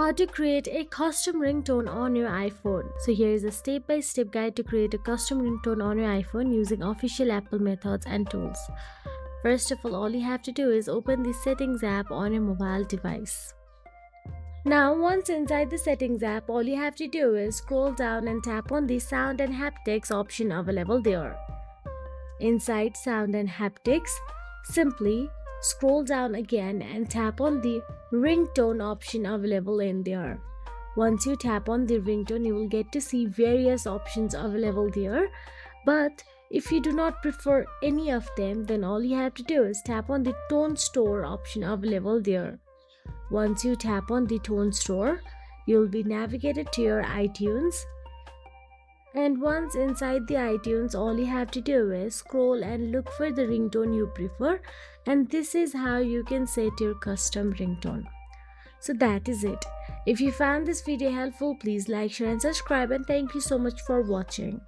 How to create a custom ringtone on your iPhone. So here is a step-by-step guide to create a custom ringtone on your iPhone using official Apple methods and tools. First of all you have to do is open the settings app on your mobile device. Now once inside the settings app, all you have to do is scroll down and tap on the sound and haptics option available there. Inside sound and haptics, simply scroll down again and tap on the ringtone option available in there. Once you tap on the ringtone, you will get to see various options available there. But if you do not prefer any of them, then all you have to do is tap on the tone store option available there. Once you tap on the tone store, you will be navigated to your iTunes. And once inside the iTunes, all you have to do is scroll and look for the ringtone you prefer, and this is how you can set your custom ringtone. So that is it. If you found this video helpful, please like, share and subscribe, and thank you so much for watching.